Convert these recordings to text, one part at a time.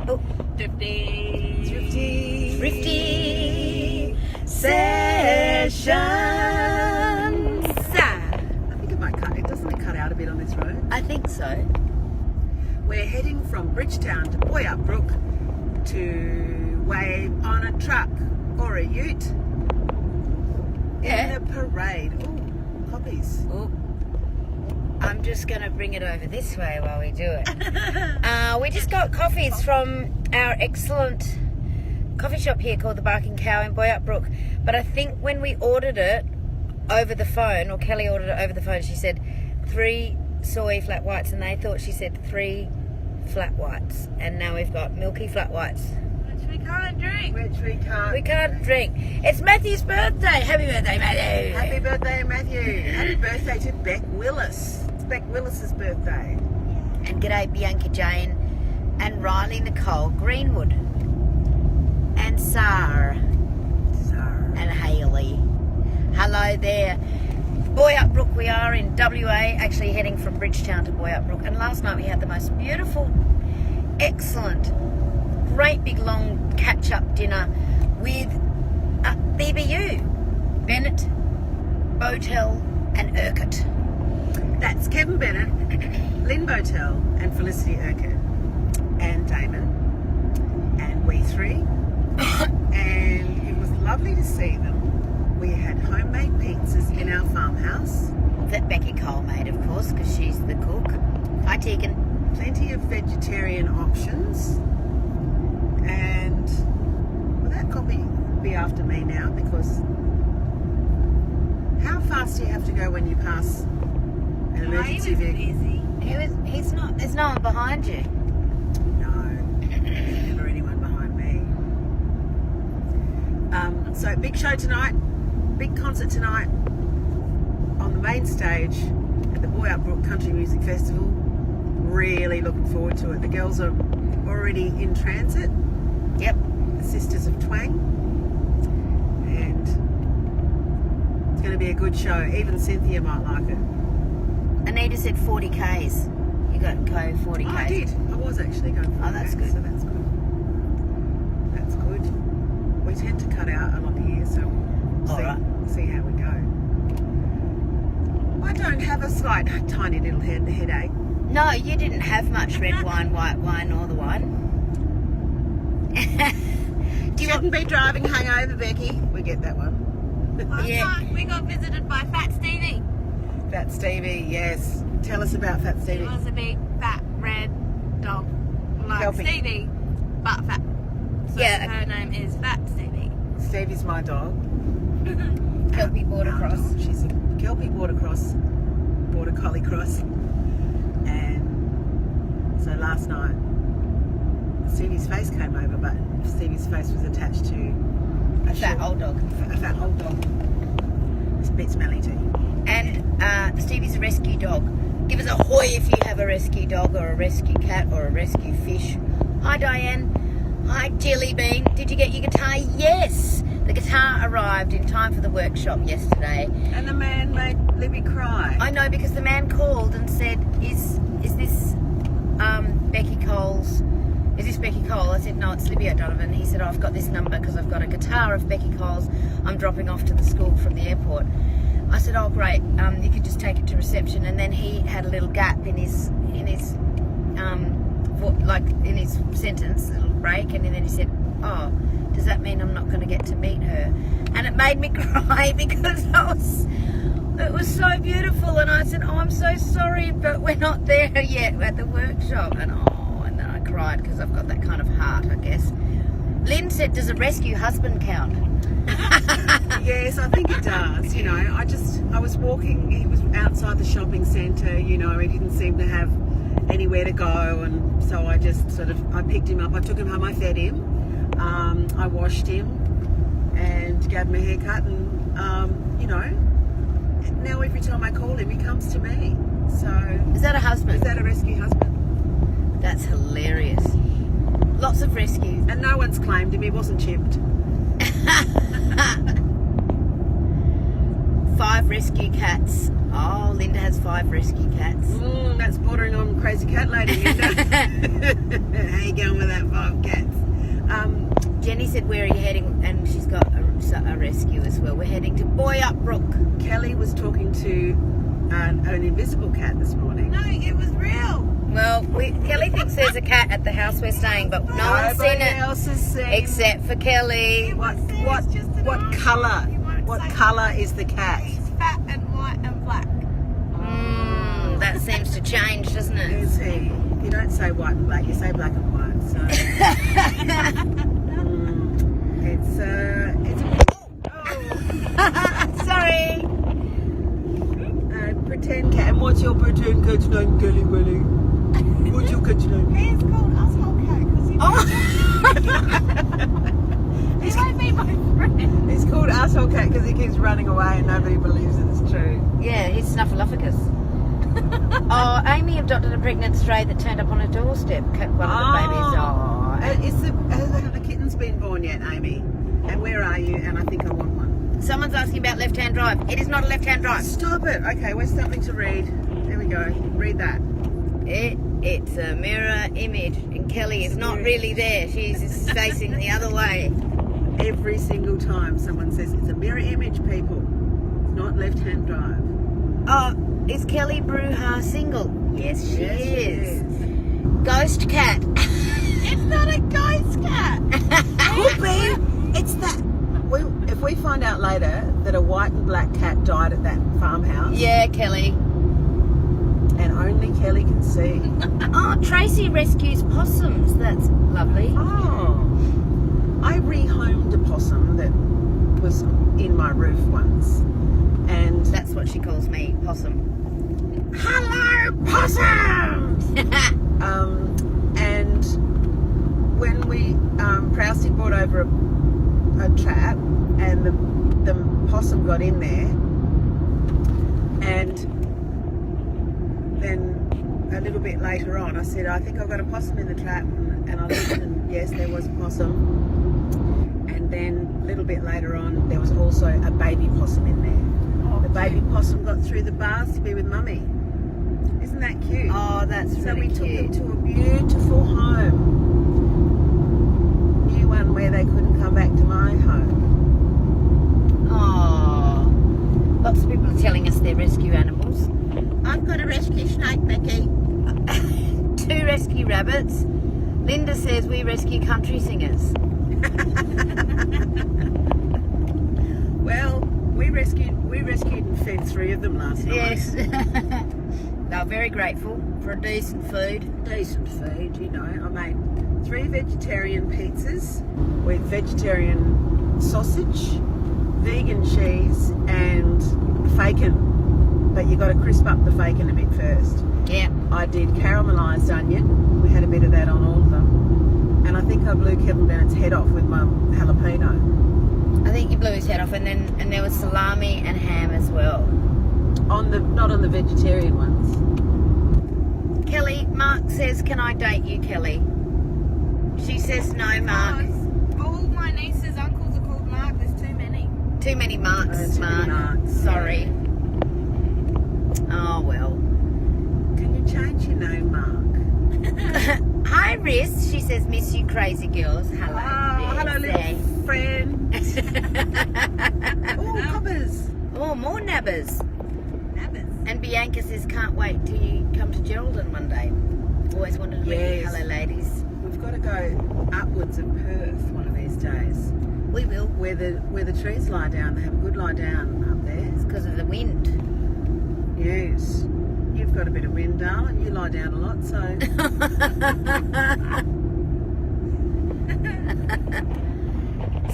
Oh, Thrifty sessions. I think it might cut. Doesn't it cut out a bit on this road? I think so. We're heading from Bridgetown to Boyup to wave on a truck or a ute in a parade. Oh, copies. Oh. I'm just going to bring it over this way while we do it. We just got coffees from our excellent coffee shop here called the Barking Cow in Boyup Brook. But I think when we ordered it over the phone, or Kelly ordered it over the phone, she said 3 soy flat whites, and they thought she said 3 flat whites. And now we've got milky flat whites. Which we can't drink. We can't drink. It's Matthew's birthday. Happy birthday, Matthew. Happy birthday, Matthew. Happy birthday to Beck Willis. It's Beck Willis's birthday. And g'day Bianca Jane and Riley Nicole Greenwood and Sarah and Hayley. Hello there. Boyup Brook, we are in WA, actually heading from Bridgetown to Boyup Brook. And last night we had the most beautiful, excellent, great big long catch-up dinner with BBU, Bennett, Botel and Urquhart. That's Kevin Bennett, Lynn Botel and Felicity Urquhart and Damon and we three. And it was lovely to see them. We had homemade pizzas in our farmhouse. That Becky Cole made, of course, because she's the cook. Hi, Tegan. Plenty of vegetarian options. And will that copy be after me now? Because how fast do you have to go when you pass an emergency vehicle? He's not. There's no one behind you. No, there's never anyone behind me. So big show tonight, big concert tonight on the main stage at the Boyup Brook Country Music Festival. Really looking forward to it. The girls are already in transit. Yep. The Sisters of Twang. And it's going to be a good show. Even Cynthia might like it. Anita said 40 Ks. You got go 40 Ks. Oh, I did. I was actually going 40 Oh, that's Ks, good. So that's good. That's good. We tend to cut out a lot here, so we'll see how we go. I don't have a slight, tiny little headache. No, you didn't have much red wine, white wine, or the wine. You shouldn't be driving hungover, Becky. We get that one. Yeah. We got visited by Fat Stevie. Fat Stevie, yes. Tell us about Fat He Stevie. was a big, fat, red dog. Like Kelpie. Stevie, but fat. So Yeah. her name is Fat Stevie. Stevie's my dog. Kelpie Border Our Cross. dog. She's a Kelpie Border Collie Cross. And so last night, Stevie's face came over, but Stevie's face was attached to A fat old dog. a fat old dog. It's a bit smelly too. And Stevie's a rescue dog. Give us a hoy if you have a rescue dog or a rescue cat or a rescue fish. Hi, Diane. Hi, Jelly Bean. Did you get your guitar? Yes. The guitar arrived in time for the workshop yesterday. And the man made Libby cry. I know, because the man called and said, is this Becky Cole's? Is this Becky Cole? I said, no, it's Libby O'Donovan. He said, oh, I've got this number because I've got a guitar of Becky Cole's. I'm dropping off to the school from the airport. I said, oh, great. You could just take it to reception. And then he had a little gap in his sentence, a little break. And then he said, oh, does that mean I'm not going to get to meet her? And it made me cry because it was so beautiful. And I said, oh, I'm so sorry, but we're not there yet. We're at the workshop. And then I cried because I've got that kind of heart, I guess. Lynn said, does a rescue husband count? Yes, I think it does. You know, I was walking, he was outside the shopping centre, you know, he didn't seem to have anywhere to go, and so I just I picked him up, I took him home, I fed him, I washed him and gave him a haircut, and you know, now every time I call him, he comes to me. So Is that a husband? is that a rescue husband? That's hilarious. Lots of rescues. And no one's claimed him, he wasn't chipped. 5 rescue cats. Oh, Linda has 5 rescue cats. That's bordering on crazy cat lady, Linda. How you going with that 5 cats? Jenny said, where are you heading? And she's got a rescue as well. We're heading to Boyup Brook. Kelly was talking to an invisible cat this morning. No, it was real. Well, Kelly thinks there's a cat at the house we're staying, but no one's seen Nobody it else has seen. except for Kelly. What Just an eye. colour? You won't What say- colour is the cat? He's fat and white and black. That seems to change, doesn't it? Is he? You don't say white and black. You say black and white. So it's Sorry. pretend cat. And what's your pretend cat's name, Kelly Willy? What's your cat's name? He's called Asshole Cat because he won't be my friend. It's called asshole cat because he keeps running away and nobody believes it. It's true. Yeah, he's Snuffleupagus. Oh, Amy adopted a pregnant stray that turned up on her doorstep. One of the babies. Oh. Has the kitten's been born yet, Amy? And where are you? And I think I want one. Someone's asking about left-hand drive. It is not a left-hand drive. Stop it. Okay, where's something to read? There we go. Read that. It's a mirror image, and Kelly is not really there. She's facing the other way. Every single time someone says it's a mirror image, people. It's not left-hand drive. Oh, is Kelly Bruja single? Yes, she is. Ghost cat. It's not a ghost cat. Could be. It's that. If we find out later that a white and black cat died at that farmhouse, Yeah, Kelly. and only Kelly can see. Oh, Tracy rescues possums. That's lovely. Oh, I rehomed a possum that was in my roof once, and That's what she calls me, possum. hello, possums. And when we Prousty brought over a trap, and the possum got in there, and then a little bit later on I said, I think I've got a possum in the trap, and I looked and yes, there was a possum. And then a little bit later on there was also a baby possum in there. The baby possum got through the bars to be with mummy. Isn't that cute? Oh, that's So really we took them cute. to a beautiful home. New one where they couldn't come back to my home. Oh, lots of people are telling us they're rescue animals. I've got a rescue snake, Becky. 2 rescue rabbits. Linda says we rescue country singers. Well, we rescued and fed 3 of them last night. Yes. They were very grateful for decent food. Decent food, you know. I made 3 vegetarian pizzas with vegetarian sausage, vegan cheese, and bacon. But you got to crisp up the bacon a bit first. Yeah. I did caramelised onion. We had a bit of that on all of them. And I think I blew Kevin Bennett's head off with my jalapeno. I think you blew his head off, and there was salami and ham as well. Not on the vegetarian ones. Kelly, Mark says, can I date you, Kelly? She says no, Mark. All my nieces' uncles are called Mark. There's too many. Too many Marks, Too many Mark. Marks. Sorry. Oh, well. Can you change your name, Mark? Hi, Riz. She says, miss you crazy girls. Hello. Hello, Rizzy. little friend. Oh, coppers. Oh, more nabbers. Nabbers. And Bianca says, can't wait till you come to Geraldine one day. Always wanted to meet you. Yes. Hello, ladies. We've got to go upwards of Perth one of these days. We will. Where the trees lie down. They have a good lie down up there. It's because of the wind. Yes. You've got a bit of wind, darling. You lie down a lot, so...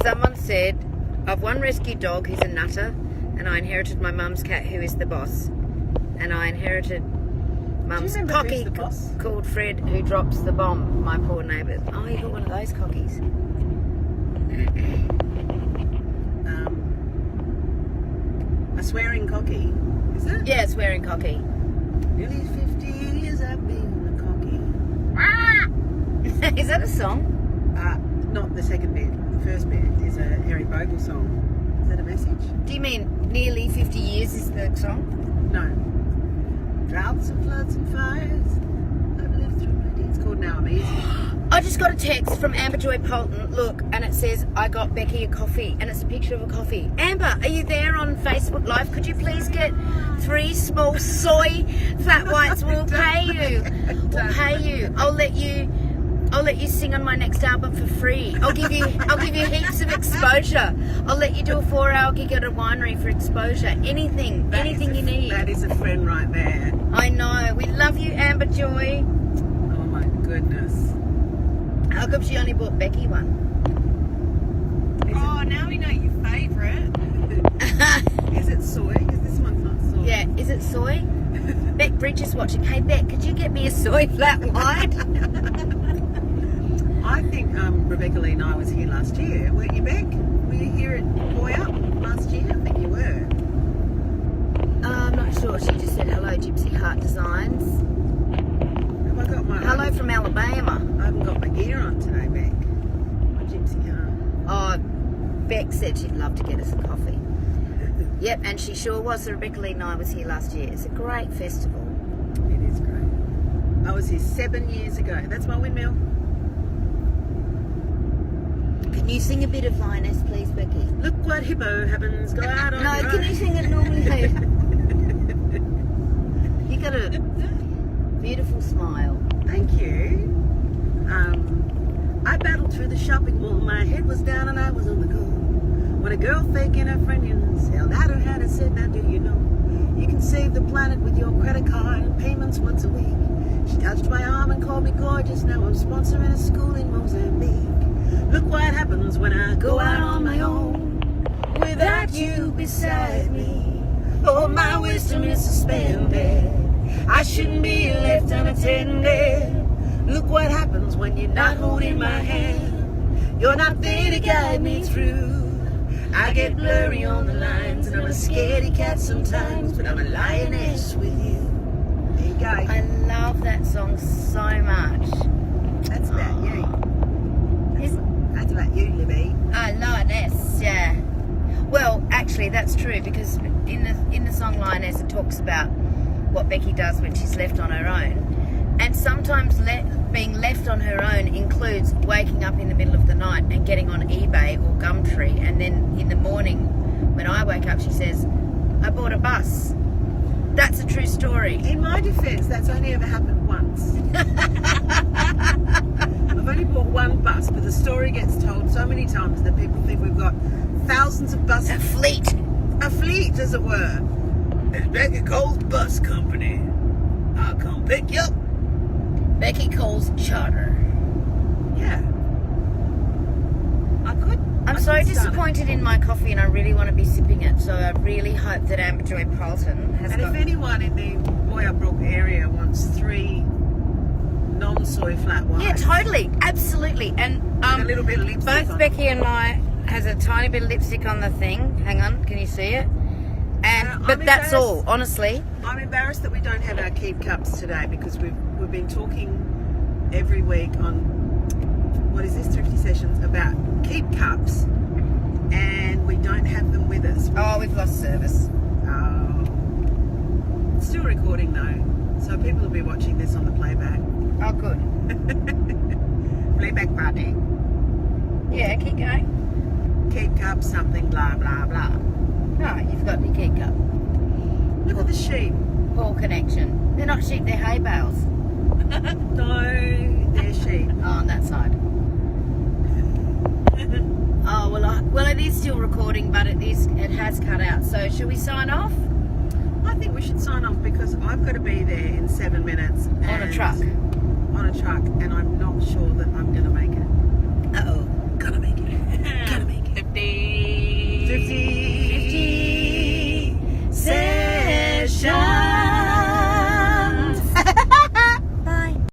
Someone said, I've one rescue dog who's a nutter, and I inherited my mum's cat who is the boss. And I inherited mum's remember cocky who's the boss? called Fred who drops the bomb, my poor neighbours. Oh, you got one of those cockies. A swearing cocky, is it? Yeah, swearing cocky. Nearly 50 years I've been a cocky. Is that a song? Not the second bit. The first bit is a Harry Bogle song. that a message? Do you mean nearly 50 years is the song? No. Droughts and floods and fires. I've lived through my deeds. It's called Now I'm Easy. I just got a text from Amber Joy Polton, look, and it says, I got Becky a coffee, and it's a picture of a coffee. Amber, are you there on Facebook Live? Could you please get 3 small soy flat whites? We'll pay you. We'll pay you. I'll let you sing on my next album for free. I'll give you heaps of exposure. I'll let you do a 4-hour gig at a winery for exposure. Anything you need. That is a friend right there. I know. We love you, Amber Joy. Oh my goodness. How come she only bought Becky one? Oh, now we know your favourite. Is it soy? Because this one's not soy. Yeah, is it soy? Beck Bridge is watching. Hey Beck, could you get me a soy flat white? I think Rebecca Lee and I was here last year. Weren't you, Beck? Were you here at Boy Up last year? I think you were. I'm not sure. She just said hello, Gypsy Heart Designs. Have I got my... Hello from Alabama. I haven't got my gear on today, Beck. My Gypsy Heart. Oh, Beck said she'd love to get us a coffee. Yep, and she sure was. So Rebecca Lee and I was here last year. It's a great festival. It is great. I was here 7 years ago. That's my windmill. Can you sing a bit of Lioness, please, Becky? Look what hippo happens. Go out on No, your can own. you sing it normally? You got a beautiful smile. Thank you. I battled through the shopping mall. My head was down and I was on the go. When a girl faking her friends held out her hand and said, now do you know you can save the planet with your credit card and payments once a week. She touched my arm and called me gorgeous. Now I'm sponsoring a school in Mozambique. Look what happens when I go out on my own without you beside me. Oh, my wisdom is suspended. I shouldn't be left unattended. Look what happens when you're not holding my hand. You're not there to guide me through. I get blurry on the lines and I'm a scaredy cat sometimes, but I'm a lioness with you. There you go. I love that song so much. That's about you. That's about you, Libby. Lioness, yeah. Well, actually, that's true because in the song Lioness, it talks about what Becky does when she's left on her own, and sometimes being left on her own includes waking up in the middle of the night and getting on eBay or Gumtree, and then in the morning when I wake up, she says, "I bought a bus." That's a true story. In my defence, that's only ever happened once. I've only bought one bus, but the story gets told so many times that people think we've got thousands of buses. A fleet. A fleet, as it were. It's Becky Cole's bus company. I'll come pick you up. Becky Cole's charter. Yeah. I could. I'm so start it. disappointed in my coffee, and I really want to be sipping it. So I really hope that Amber Joy Polton has And got... if anyone in the Boyabrook area wants 3 non-soy flat whites. Yeah, totally, absolutely. And and a little bit of lipstick both on Becky and I has a tiny bit of lipstick on the thing. Hang on, can you see it? And but I'm that's all, embarrassed. honestly. I'm embarrassed that we don't have our keep cups today because we've been talking every week on what is this Thrifty Sessions about keep cups, and we don't have them with us. Oh, we've lost service. Oh. It's still recording though, so people will be watching this on the playback. Oh, good. Playback party. Yeah, keep going. Keep cup something blah blah blah. No, you've got your key cup. Look at the sheep. Poor connection. They're not sheep, they're hay bales. No, they're sheep. Oh, on that side. Oh, well, it is still recording, but it has cut out. So, shall we sign off? I think we should sign off because I've got to be there in 7 minutes. On a truck. On a truck, and I'm not sure that I'm going to make it. Uh-oh. Gonna make it.